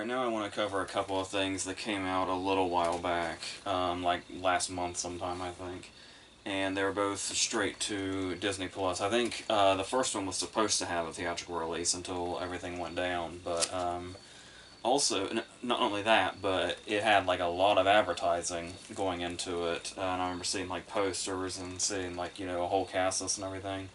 now I want to cover a couple of things that came out a little while back, like last month sometime, I think. And they were both straight to Disney Plus. I think the first one was supposed to have a theatrical release until everything went down, but also, not only that, but it had like a lot of advertising going into it. And I remember seeing like posters and seeing like, a whole cast list and everything.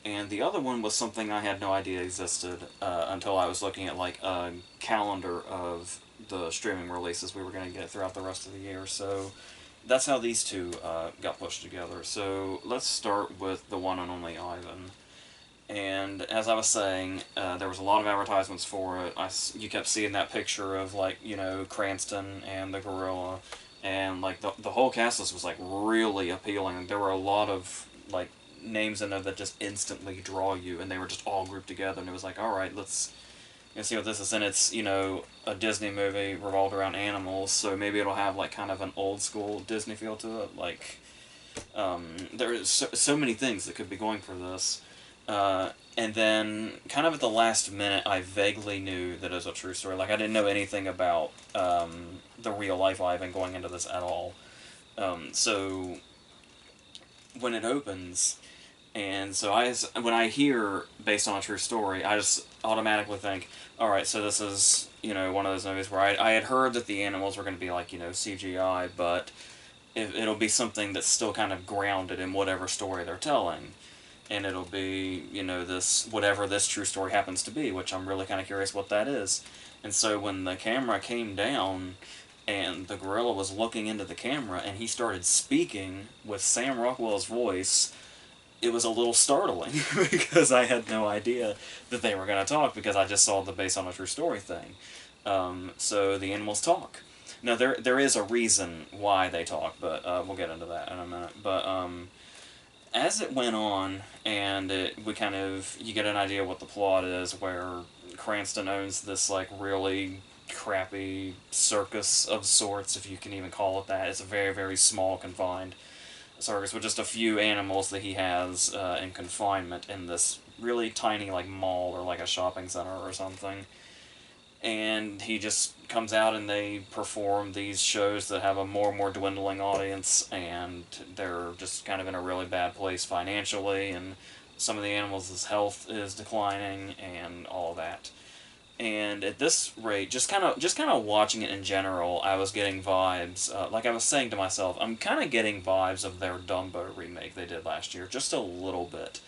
And the other one was something I had no idea existed until I was looking at like a calendar of the streaming releases we were going to get throughout the rest of the year. So that's how these two got pushed together. So let's start with the one and only Ivan. And as I was saying, there was a lot of advertisements for it. You kept seeing that picture of like Cranston and the gorilla, and like the whole cast list was like really appealing. There were a lot of like names in there that just instantly draw you, and they were just all grouped together. And it was like, all right, let's see what this is. And it's a Disney movie revolved around animals, so maybe it'll have like kind of an old school Disney feel to it. Like there's so many things that could be going for this. And then, kind of at the last minute, I vaguely knew that it was a true story. Like, I didn't know anything about the real life Ivan going into this at all. So, when it opens, and so when I hear based on a true story, I just automatically think, all right, so this is one of those movies where I had heard that the animals were going to be like CGI, but it'll be something that's still kind of grounded in whatever story they're telling. And it'll be, whatever this true story happens to be, which I'm really kind of curious what that is. And so when the camera came down and the gorilla was looking into the camera and he started speaking with Sam Rockwell's voice, it was a little startling because I had no idea that they were going to talk because I just saw the based on a true story thing. So the animals talk. Now, there is a reason why they talk, but we'll get into that in a minute. But as it went on, and you get an idea what the plot is, where Cranston owns this like really crappy circus of sorts, if you can even call it that. It's a very, very small, confined circus with just a few animals that he has in confinement in this really tiny like mall or like a shopping center or something. And he just comes out and they perform these shows that have a more and more dwindling audience, and they're just kind of in a really bad place financially, and some of the animals' health is declining and all of that. And at this rate, just kind of watching it in general, I was getting vibes. Like I was saying to myself, I'm kind of getting vibes of their Dumbo remake they did last year, just a little bit.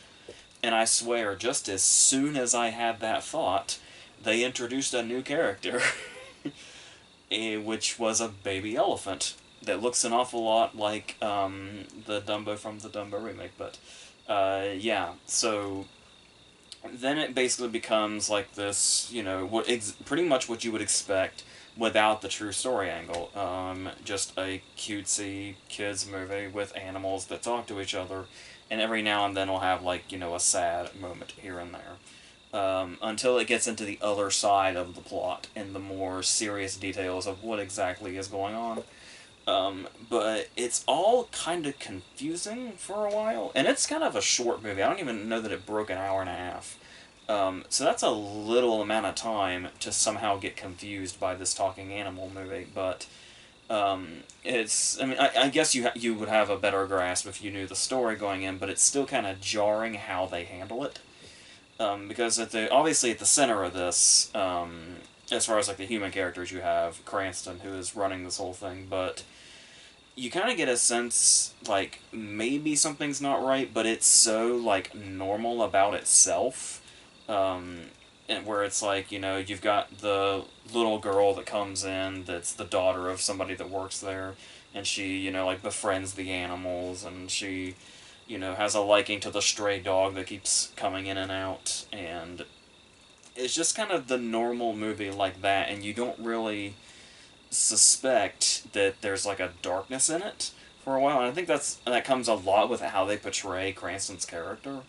And I swear, just as soon as I had that thought, they introduced a new character, which was a baby elephant that looks an awful lot like the Dumbo from the Dumbo remake. But yeah, so then it basically becomes like this, pretty much what you would expect without the true story angle. Just a cutesy kids movie with animals that talk to each other, and every now and then we'll have like a sad moment here and there. Until it gets into the other side of the plot and the more serious details of what exactly is going on. But it's all kind of confusing for a while, and it's kind of a short movie. I don't even know that it broke an hour and a half. So that's a little amount of time to somehow get confused by this talking animal movie, but I guess you would have a better grasp if you knew the story going in, but it's still kind of jarring how they handle it. Because obviously at the center of this, as far as like the human characters, you have Cranston, who is running this whole thing, but you kind of get a sense like maybe something's not right, but it's so like normal about itself, and where it's like you've got the little girl that comes in that's the daughter of somebody that works there, and she like befriends the animals, and she has a liking to the stray dog that keeps coming in and out, and it's just kind of the normal movie like that, and you don't really suspect that there's like a darkness in it for a while, and I think that comes a lot with how they portray Cranston's character,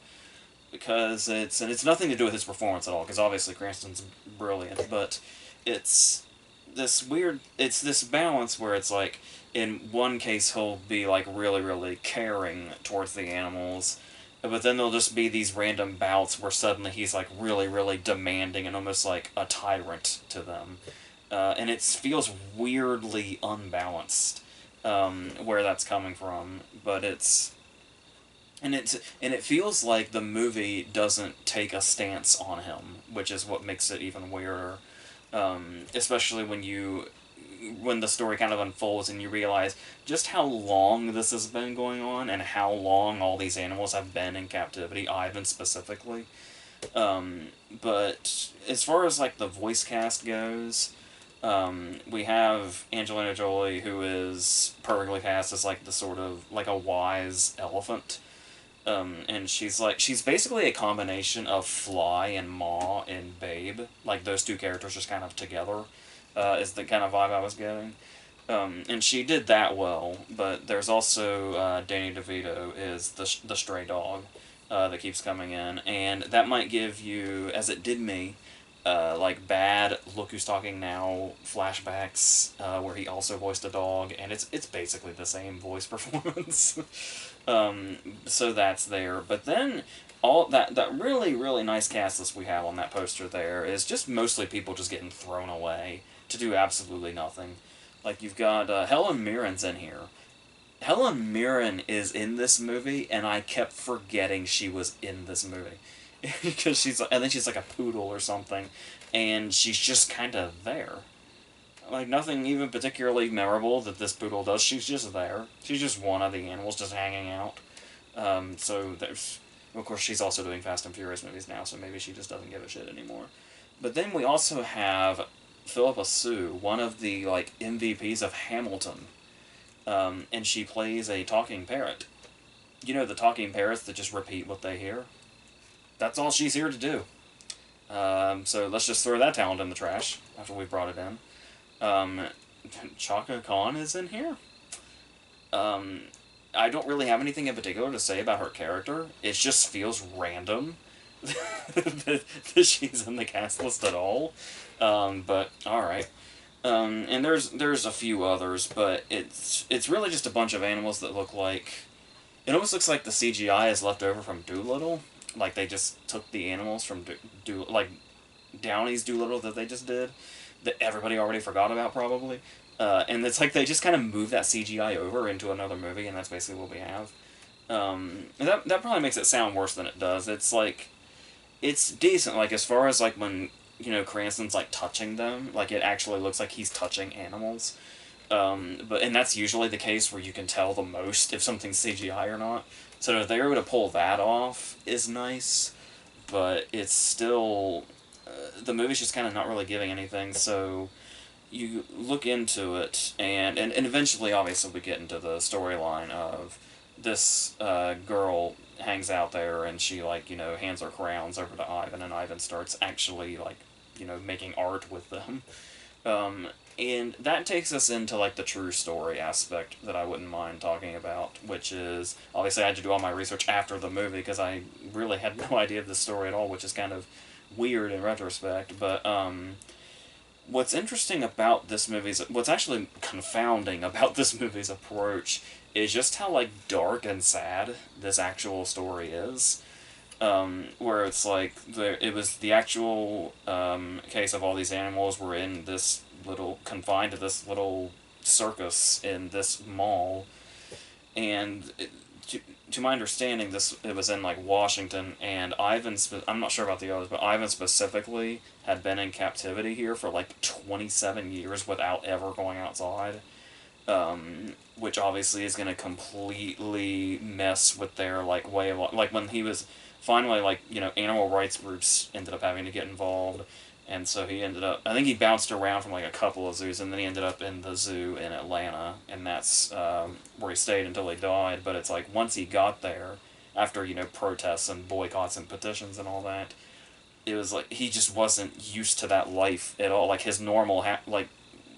because it's nothing to do with his performance at all, because obviously Cranston's brilliant, but it's this balance where it's like, in one case he'll be like really, really caring towards the animals, but then there'll just be these random bouts where suddenly he's like really, really demanding and almost like a tyrant to them. and it feels weirdly unbalanced, where that's coming from. But and it feels like the movie doesn't take a stance on him, which is what makes it even weirder. Especially when the story kind of unfolds and you realize just how long this has been going on and how long all these animals have been in captivity, Ivan specifically. But as far as like the voice cast goes, we have Angelina Jolie, who is perfectly cast as like the sort of like a wise elephant. And she's basically a combination of Fly and Ma and Babe. Like those two characters just kind of together, is the kind of vibe I was getting. And she did that well, but there's also Danny DeVito is the stray dog that keeps coming in, and that might give you, as it did me, like bad Look Who's Talking Now flashbacks, where he also voiced a dog, and it's basically the same voice performance. So that's there, but then all that really nice cast list we have on that poster there is just mostly people just getting thrown away to do absolutely nothing. Like you've got Helen Mirren's in here. Helen Mirren is in this movie, and I kept forgetting she was in this movie because and then she's like a poodle or something, and she's just kind of there. Like nothing even particularly memorable that this poodle does. She's just there. She's just one of the animals just hanging out. So there's, of course, she's also doing Fast and Furious movies now, so maybe she just doesn't give a shit anymore. But then we also have Philippa Sue, one of the like MVPs of Hamilton, and she plays a talking parrot. You know the talking parrots that just repeat what they hear. That's all she's here to do. So let's just throw that talent in the trash after we brought it in. Um, Chaka Khan is in here. Um, I don't really have anything in particular to say about her character. It just feels random that she's in the cast list at all. But all right. And there's a few others, but it's really just a bunch of animals that look like, it almost looks like the CGI is left over from Doolittle. Like they just took the animals from like Downey's Doolittle that they just did, that everybody already forgot about probably. And it's like they just kind of move that CGI over into another movie, and that's basically what we have. And that probably makes it sound worse than it does. It's like, it's decent. Like as far as like when Cranston's like touching them, like it actually looks like he's touching animals. But and that's usually the case where you can tell the most if something's CGI or not. So if they're able to pull that off is nice, but it's still the movie's just kind of not really giving anything. So you look into it, and eventually, obviously, we get into the storyline of this girl hangs out there, and she like hands her crowns over to Ivan, and Ivan starts actually like making art with them. Um, and that takes us into like the true story aspect that I wouldn't mind talking about, which is obviously I had to do all my research after the movie because I really had no idea of the story at all, which is kind of weird in retrospect. But what's interesting about this movie's, what's actually confounding about this movie's approach is just how like dark and sad this actual story is. Where it's like it was the actual case of all these animals were in this little, confined to this little circus in this mall, and to my understanding, it was in like Washington, and I'm not sure about the others, but Ivan specifically had been in captivity here for like 27 years without ever going outside, which obviously is going to completely mess with their like way of, like when he was finally like animal rights groups ended up having to get involved, and so he ended up, I think he bounced around from like a couple of zoos, and then he ended up in the zoo in Atlanta, and that's where he stayed until he died. But it's like once he got there, after protests and boycotts and petitions and all that, it was like he just wasn't used to that life at all. Like his normal like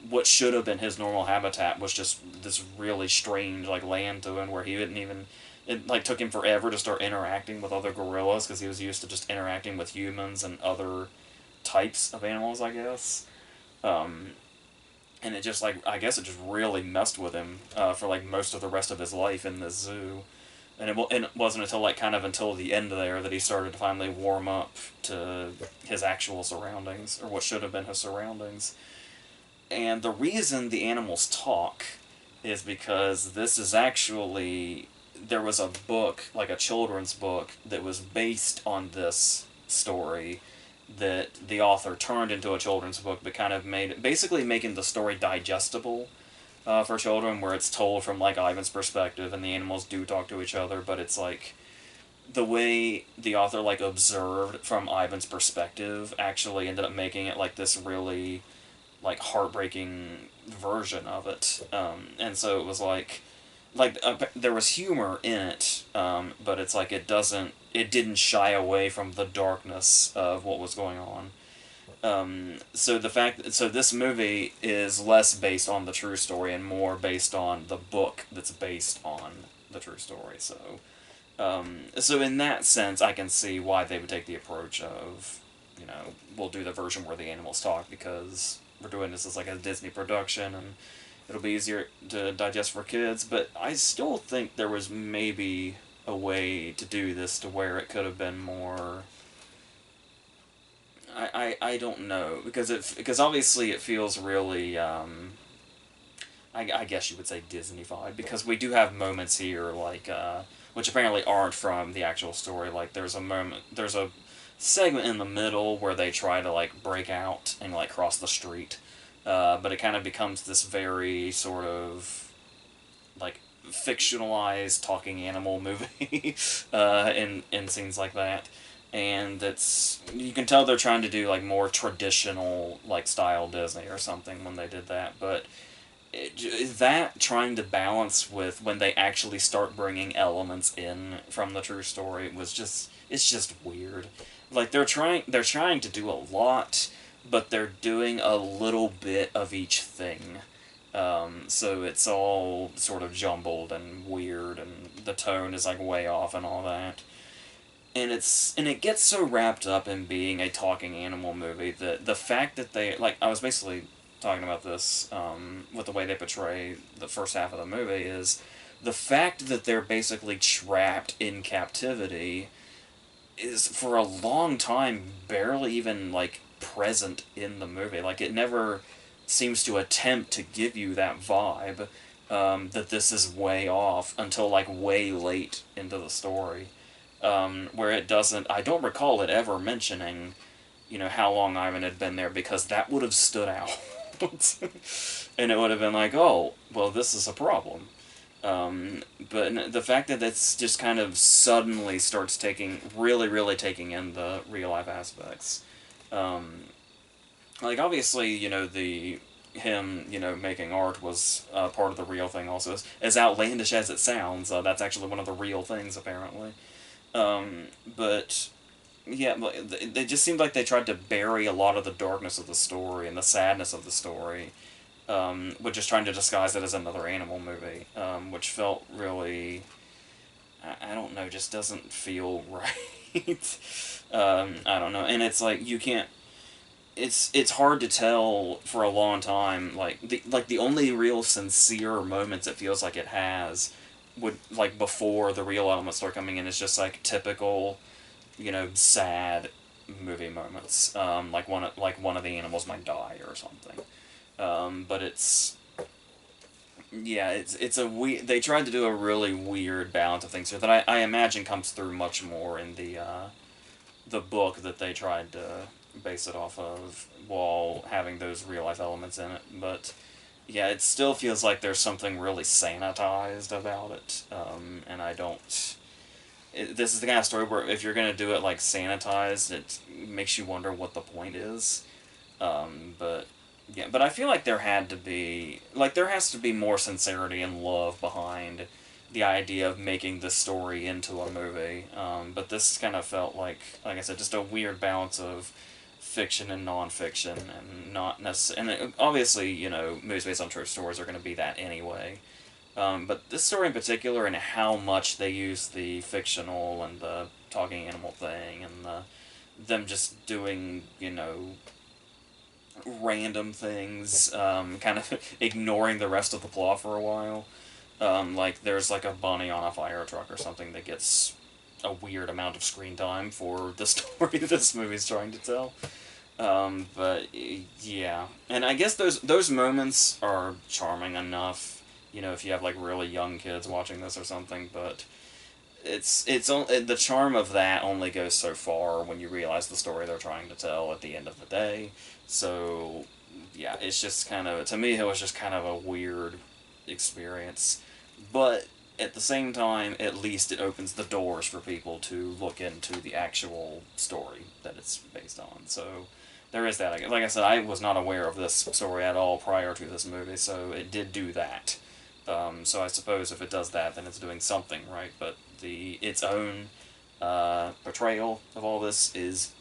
what should have been his normal habitat was just this really strange like land to him where he didn't even, it like took him forever to start interacting with other gorillas because he was used to just interacting with humans and other types of animals, I guess. And it just like, I guess it just really messed with him for like most of the rest of his life in this zoo. And it wasn't until like kind of until the end there that he started to finally warm up to his actual surroundings, or what should have been his surroundings. And the reason the animals talk is because this is actually, there was a book, like a children's book, that was based on this story that the author turned into a children's book, but kind of made it, basically making the story digestible for children, where it's told from like Ivan's perspective, and the animals do talk to each other, but it's like the way the author like observed from Ivan's perspective actually ended up making it like this really like heartbreaking version of it. And so it was there was humor in it, but it's like it didn't shy away from the darkness of what was going on. So this movie is less based on the true story and more based on the book that's based on the true story. So in that sense, I can see why they would take the approach of, we'll do the version where the animals talk because we're doing this as like a Disney production and it'll be easier to digest for kids. But I still think there was maybe a way to do this to where it could have been more. I don't know because obviously it feels really I guess you would say Disney-fied because we do have moments here like which apparently aren't from the actual story. Like there's a segment in the middle where they try to like break out and like cross the street, but it kind of becomes this very sort of like fictionalized talking animal movie in scenes like that. And you can tell they're trying to do like more traditional like style Disney or something when they did that, but that trying to balance with when they actually start bringing elements in from the true story it's just weird. Like they're trying to do a lot, but they're doing a little bit of each thing. So it's all sort of jumbled and weird, and the tone is like way off and all that. And it gets so wrapped up in being a talking animal movie that the fact that they like I was basically talking about this with the way they portray the first half of the movie is the fact that they're basically trapped in captivity is for a long time barely even like present in the movie. Like it never seems to attempt to give you that vibe that this is way off until like way late into the story, where it doesn't. I don't recall it ever mentioning, how long Ivan had been there because that would have stood out, and it would have been like, oh, well, this is a problem. But the fact that it's just kind of suddenly starts really taking in the real life aspects. Like obviously, him, making art was part of the real thing also. As outlandish as it sounds, that's actually one of the real things apparently. But yeah, they just seemed like they tried to bury a lot of the darkness of the story and the sadness of the story, with just trying to disguise it as another animal movie, which felt really, I don't know, just doesn't feel right. I don't know, and it's like you can't. It's hard to tell for a long time. Like the only real sincere moments it feels like it has would like before the real elements start coming in is just like typical, sad movie moments. Like one of the animals might die or something. But it's they tried to do a really weird balance of things here that I imagine comes through much more in the book that they tried to base it off of while having those real life elements in it. But yeah, it still feels like there's something really sanitized about it, and I don't. This is the kind of story where if you're gonna do it like sanitized, it makes you wonder what the point is. But yeah, but I feel like there has to be more sincerity and love behind the idea of making this story into a movie. But this kind of felt like I said, just a weird balance of fiction and nonfiction, and not necessarily. And obviously, movies based on true stories are going to be that anyway. But this story in particular, and how much they use the fictional and the talking animal thing, and them just doing, random things, kind of ignoring the rest of the plot for a while. Like there's like a bunny on a fire truck or something that gets a weird amount of screen time for the story this movie's trying to tell. But yeah, and I guess those moments are charming enough. If you have like really young kids watching this or something, but the charm of that only goes so far when you realize the story they're trying to tell at the end of the day. So yeah, it's just kind of, to me, it was just kind of a weird experience, but at the same time, at least it opens the doors for people to look into the actual story that it's based on. So there is that. Like I said, I was not aware of this story at all prior to this movie, so it did do that. So I suppose if it does that, then it's doing something right. But its own portrayal of all this is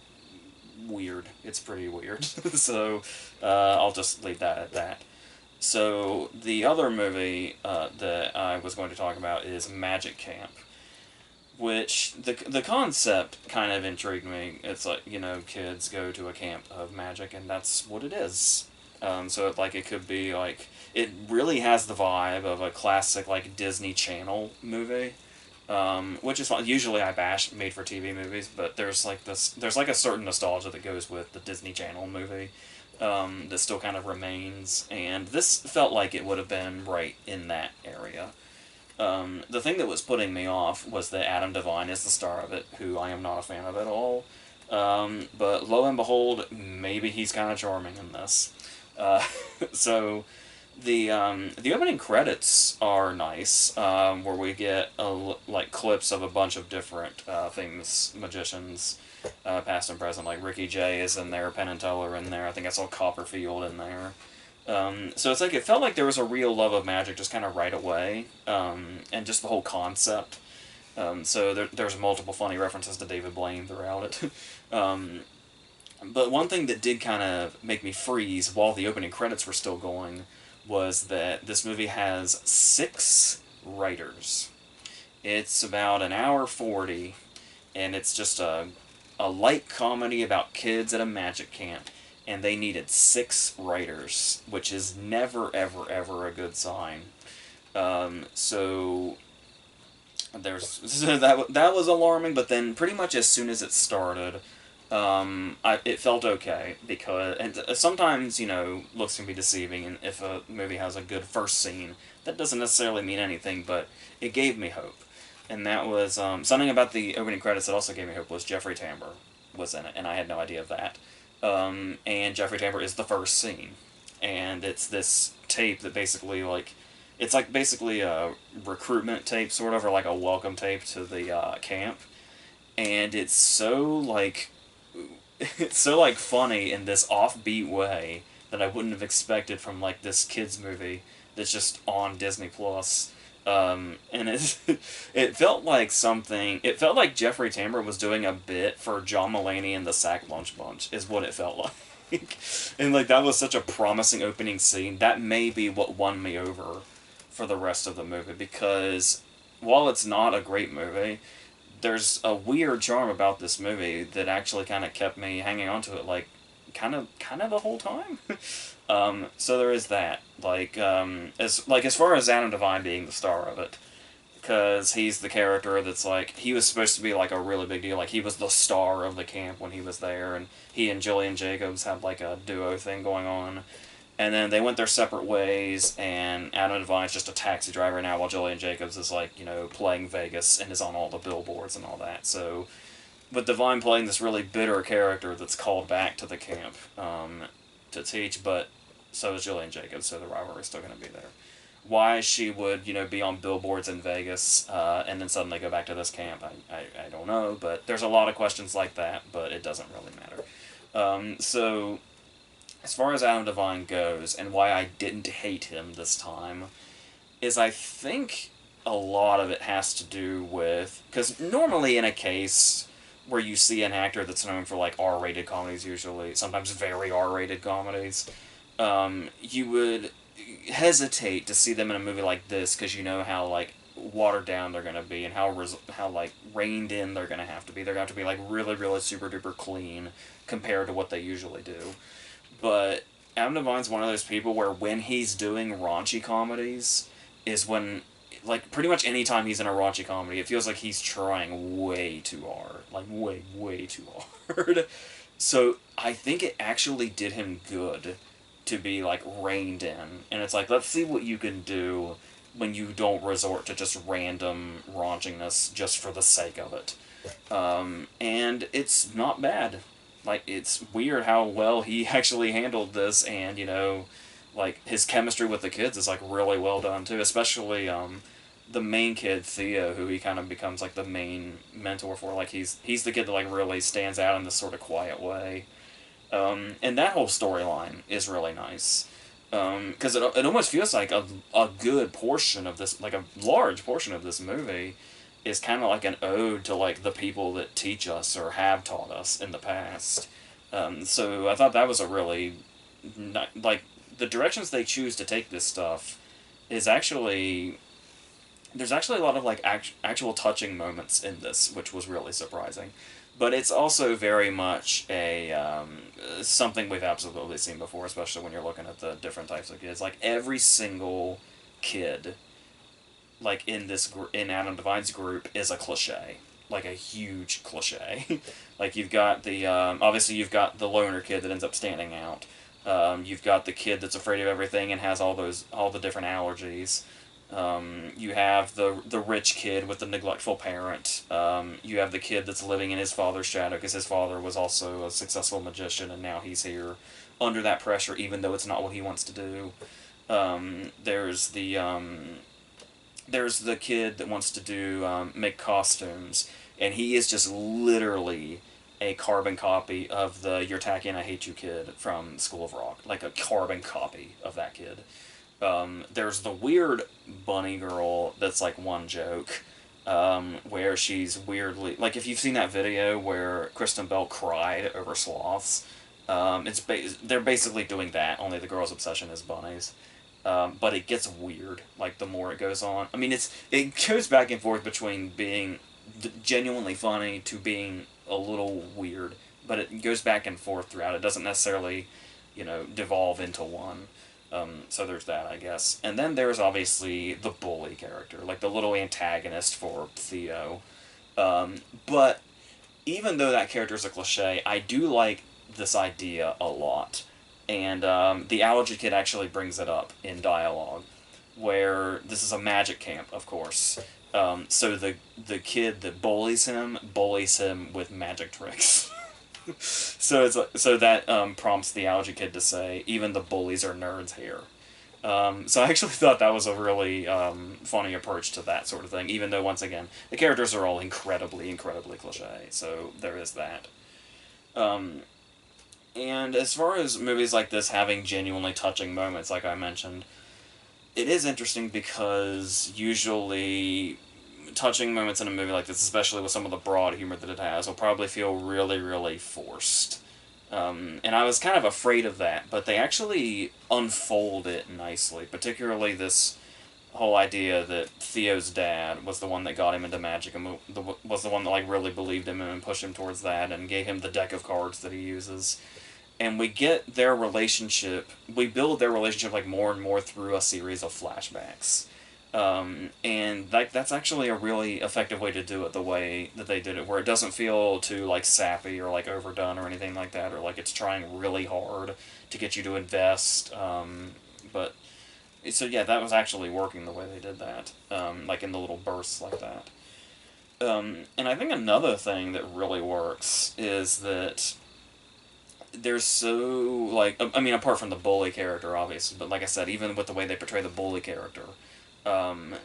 weird. It's pretty weird. So I'll just leave that at that. So the other movie that I was going to talk about is Magic Camp, which the concept kind of intrigued me. It's like, kids go to a camp of magic, and that's what it is. So it could be like, it really has the vibe of a classic like Disney Channel movie, which is fun. Usually I bash made for TV movies, but there's like a certain nostalgia that goes with the Disney Channel movie, that still kind of remains, and this felt like it would have been right in that area. The thing that was putting me off was that Adam Devine is the star of it, who I am not a fan of at all. But lo and behold, maybe he's kind of charming in this. Uh, so the opening credits are nice, where we get like clips of a bunch of different famous magicians, past and present. Like Ricky Jay is in there, Penn and Teller in there. I think I saw Copperfield in there. So it's like it felt like there was a real love of magic just kind of right away, and just the whole concept. So there's multiple funny references to David Blaine throughout it. But one thing that did kind of make me freeze while the opening credits were still going was that this movie has 6 writers. It's about an hour 40, and it's just a light comedy about kids at a magic camp, and they needed 6 writers, which is never, ever, ever a good sign. So that was alarming, but then pretty much as soon as it started, it felt okay, because and sometimes looks can be deceiving, and if a movie has a good first scene, that doesn't necessarily mean anything, but it gave me hope, and that was something about the opening credits that also gave me hope was Jeffrey Tambor was in it, and I had no idea of that. And Jeffrey Tambor is the first scene, and it's this tape that basically it's like basically a recruitment tape sort of, or like a welcome tape to the camp, and it's so it's so funny in this offbeat way that I wouldn't have expected from like this kids movie that's just on Disney Plus. And it felt like something. It felt like Jeffrey Tambor was doing a bit for John Mulaney and the Sack Lunch Bunch, is what it felt like. And that was such a promising opening scene. That may be what won me over for the rest of the movie, because while it's not a great movie, there's a weird charm about this movie that actually kind of kept me hanging on to it, kind of the whole time. So there is that. As far as Adam Devine being the star of it, because he's the character that's he was supposed to be a really big deal. He was the star of the camp when he was there, and he and Gillian Jacobs had a duo thing going on. And then they went their separate ways, and Adam Devine's just a taxi driver now, while Gillian Jacobs is playing Vegas and is on all the billboards and all that. So, with Devine playing this really bitter character that's called back to the camp to teach, but so is Gillian Jacobs, so the rivalry's still going to be there. Why she would, be on billboards in Vegas and then suddenly go back to this camp, I don't know, but there's a lot of questions like that, but it doesn't really matter. So, as far as Adam Devine goes, and why I didn't hate him this time, is I think a lot of it has to do with, because normally in a case where you see an actor that's known for R-rated comedies, usually, sometimes very R-rated comedies, you would hesitate to see them in a movie like this, because you know how watered down they're going to be, and how reined in they're going to have to be. They're going to have to be really, really super duper clean compared to what they usually do. But Adam Devine's one of those people where when he's doing raunchy comedies is when, pretty much any time he's in a raunchy comedy, it feels like he's trying way too hard. Way, way too hard. So I think it actually did him good to be like reined in, and it's like, let's see what you can do when you don't resort to just random raunchiness just for the sake of it. And it's not bad. Like, it's weird how well he actually handled this, and like his chemistry with the kids is like really well done too, especially the main kid Theo, who he kind of becomes like the main mentor for. Like, he's the kid that like really stands out in this sort of quiet way. And that whole storyline is really nice. Because it almost feels like a good portion of this, like a large portion of this movie, is kind of like an ode to like the people that teach us or have taught us in the past. So I thought that was a really, like, the directions they choose to take this stuff is actually, there's actually a lot of like actual touching moments in this, which was really surprising. But it's also very much a something we've absolutely seen before, especially when you're looking at the different types of kids. Like, every single kid, like in Adam Devine's group, is a cliche, like a huge cliche. Like, you've got the obviously you've got the loner kid that ends up standing out. You've got the kid that's afraid of everything and has all the different allergies. You have the rich kid with the neglectful parent. You have the kid that's living in his father's shadow because his father was also a successful magician, and now he's here under that pressure, even though it's not what he wants to do. Um, there's the um, there's the kid that wants to do make costumes, and he is just literally a carbon copy of the "You're Tacky and I Hate You" kid from School of Rock, like a carbon copy of that kid. There's the weird bunny girl that's like one joke, where she's weirdly, like, if you've seen that video where Kristen Bell cried over sloths, they're basically doing that. Only the girl's obsession is bunnies. But it gets weird, like, the more it goes on. I mean, it goes back and forth between being genuinely funny to being a little weird, but it goes back and forth throughout. It doesn't necessarily, devolve into one. So there's that, I guess. And then there's obviously the bully character, like the little antagonist for Theo. But even though that character is a cliche, I do like this idea a lot. And the allergy kid actually brings it up in dialogue, where this is a magic camp, of course. So the kid that bullies him with magic tricks. So that prompts the allergy kid to say, "Even the bullies are nerds here." So I actually thought that was a really funny approach to that sort of thing, even though, once again, the characters are all incredibly, incredibly cliche, so there is that. Um, and as far as movies like this having genuinely touching moments, like I mentioned, it is interesting because usually touching moments in a movie like this, especially with some of the broad humor that it has, will probably feel really, really forced. And I was kind of afraid of that, but they actually unfold it nicely, particularly this whole idea that Theo's dad was the one that got him into magic and was the one that like really believed him and pushed him towards that and gave him the deck of cards that he uses. And we get their relationship, we build their relationship like more and more through a series of flashbacks. And like, that's actually a really effective way to do it, the way that they did it, where it doesn't feel too like sappy or like overdone or anything like that, or like it's trying really hard to get you to invest. But so yeah, that was actually working the way they did that, like in the little bursts like that. And I think another thing that really works is that there's so, like, I mean, apart from the bully character, obviously, but like I said, even with the way they portray the bully character, um,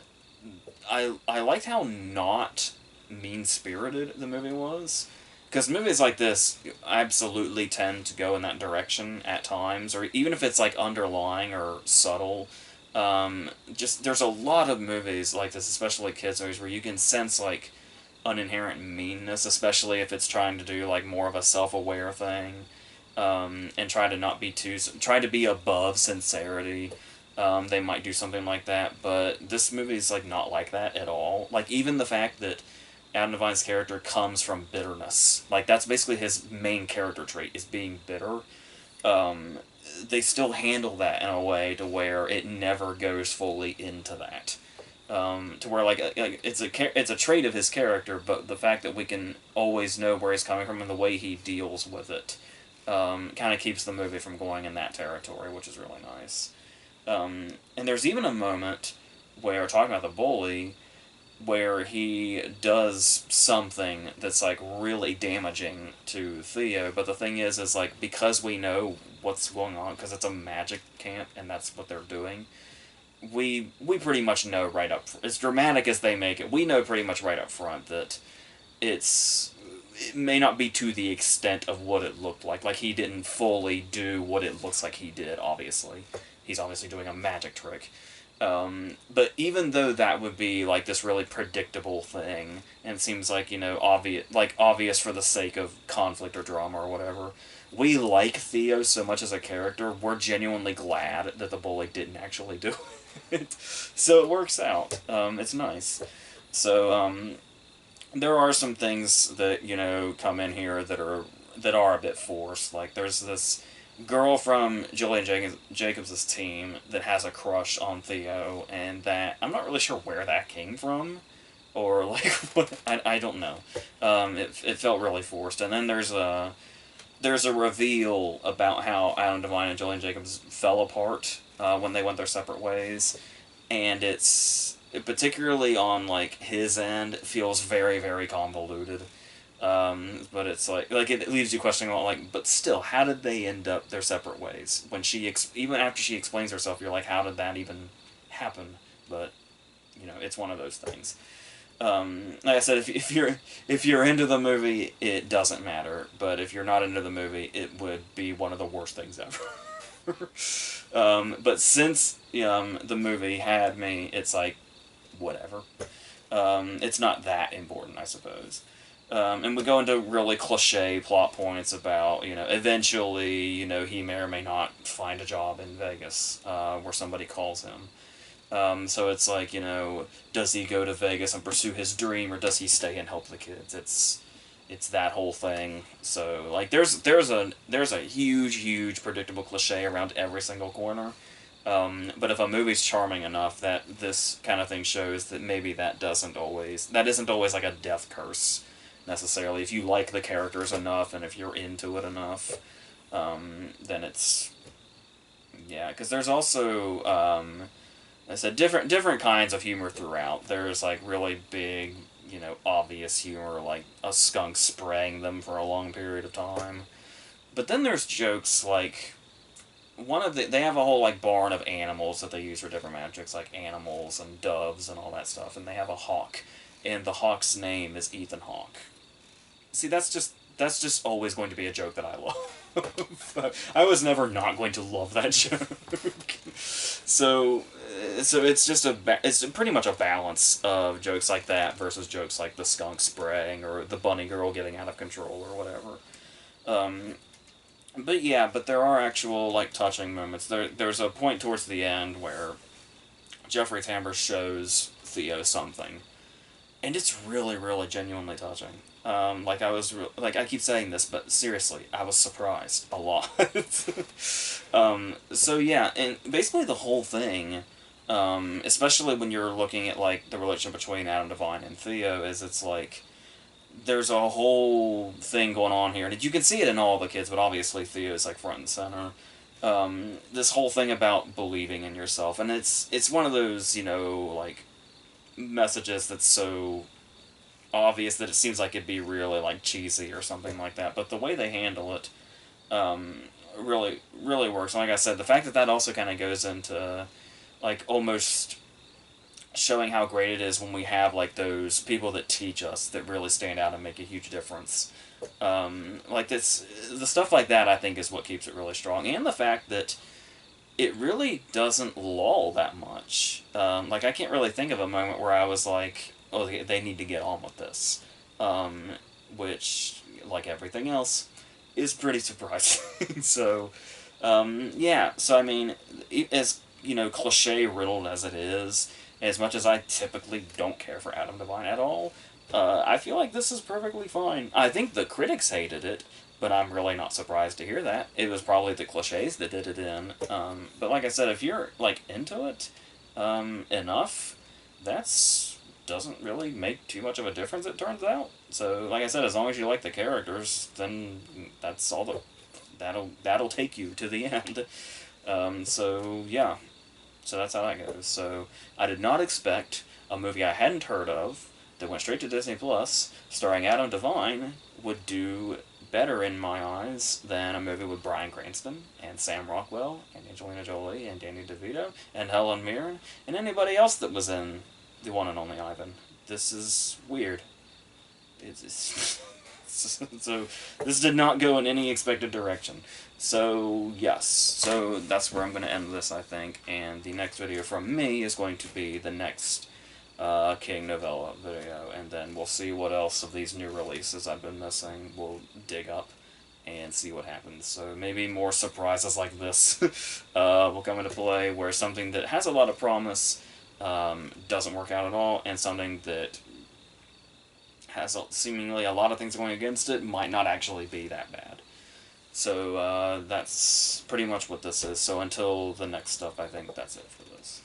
I liked how not mean spirited the movie was. Because movies like this absolutely tend to go in that direction at times, or even if it's like underlying or subtle. Just there's a lot of movies like this, especially kids movies, where you can sense like an inherent meanness, especially if it's trying to do like more of a self-aware thing, and try to be above sincerity. They might do something like that, but this movie is like not like that at all. Like, even the fact that Adam Devine's character comes from bitterness, like that's basically his main character trait, is being bitter. Um, they still handle that in a way to where it never goes fully into that. To where like it's a trait of his character, but the fact that we can always know where he's coming from and the way he deals with it kind of keeps the movie from going in that territory, which is really nice. And there's even a moment where, talking about the bully, where he does something that's like really damaging to Theo. But the thing is like, because we know what's going on, because it's a magic camp and that's what they're doing, we pretty much know right up, as dramatic as they make it, we know pretty much right up front that it may not be to the extent of what it looked like. Like, he didn't fully do what it looks like he did, obviously. He's obviously doing a magic trick. But even though that would be like this really predictable thing, and it seems like, obvious for the sake of conflict or drama or whatever, we like Theo so much as a character, we're genuinely glad that the bully didn't actually do it. So it works out. It's nice. So, there are some things that, come in here that are a bit forced. Like, there's this girl from Julian Jacobs' team that has a crush on Theo, and that I'm not really sure where that came from, or like what, I don't know. It felt really forced. And then there's a reveal about how Adam Devine and Julian Jacobs fell apart when they went their separate ways, and particularly on like his end, feels very, very convoluted. But it's like it leaves you questioning about, like, but still, how did they end up their separate ways? When even after she explains herself, you're like, how did that even happen? But it's one of those things. Like I said, if you're into the movie, it doesn't matter. But if you're not into the movie, it would be one of the worst things ever. But since the movie had me, it's like, whatever. It's not that important, I suppose. And we go into really cliche plot points about, eventually, he may or may not find a job in Vegas where somebody calls him. So it's like, does he go to Vegas and pursue his dream, or does he stay and help the kids? It's that whole thing. So like, there's a huge predictable cliche around every single corner. But if a movie's charming enough, that this kind of thing shows that maybe that isn't always like a death curse necessarily. If you like the characters enough and if you're into it enough, then it's, yeah. Because there's also I said, different kinds of humor throughout. There's like really big, obvious humor, like a skunk spraying them for a long period of time. But then there's jokes like, they have a whole like barn of animals that they use for different magics, like animals and doves and all that stuff, and they have a hawk, and the hawk's name is Ethan Hawke. See, that's just always going to be a joke that I love. I was never not going to love that joke. So it's pretty much a balance of jokes like that versus jokes like the skunk spraying or the bunny girl getting out of control or whatever. But there are actual like touching moments. There's a point towards the end where Jeffrey Tambor shows Theo something, and it's really, really genuinely touching. Like I keep saying this, but seriously, I was surprised a lot. So yeah, and basically the whole thing, especially when you're looking at like the relationship between Adam Devine and Theo, is it's like there's a whole thing going on here, and you can see it in all the kids, but obviously Theo is like front and center. This whole thing about believing in yourself, and it's one of those like messages that's so obvious that it seems like it'd be really like cheesy or something like that, but the way they handle it really, really works. And like I said, the fact that also kind of goes into like almost showing how great it is when we have like those people that teach us that really stand out and make a huge difference. Like the stuff like that, I think, is what keeps it really strong, and the fact that it really doesn't lull that much. Like, I can't really think of a moment where I was like, oh, they need to get on with this. Which, like everything else, is pretty surprising. So, yeah. So, I mean, as, cliche-riddled as it is, as much as I typically don't care for Adam Devine at all, I feel like this is perfectly fine. I think the critics hated it, but I'm really not surprised to hear that. It was probably the cliches that did it in. But like I said, if you're, like, into it enough, that's doesn't really make too much of a difference, it turns out. So, like I said, as long as you like the characters, then that's all that'll take you to the end. So yeah, so that's how that goes. So I did not expect a movie I hadn't heard of that went straight to Disney Plus, starring Adam Devine, would do better in my eyes than a movie with Bryan Cranston and Sam Rockwell and Angelina Jolie and Danny DeVito and Helen Mirren and anybody else that was in The One and Only Ivan. This is weird. It's so this did not go in any expected direction. So yes, so that's where I'm going to end this, I think. And the next video from me is going to be the next King novella video, and then we'll see what else of these new releases I've been missing. We'll dig up and see what happens. So maybe more surprises like this will come into play, where something that has a lot of promise doesn't work out at all, and something that has seemingly a lot of things going against it might not actually be that bad. So that's pretty much what this is. So until the next stuff, I think that's it for this.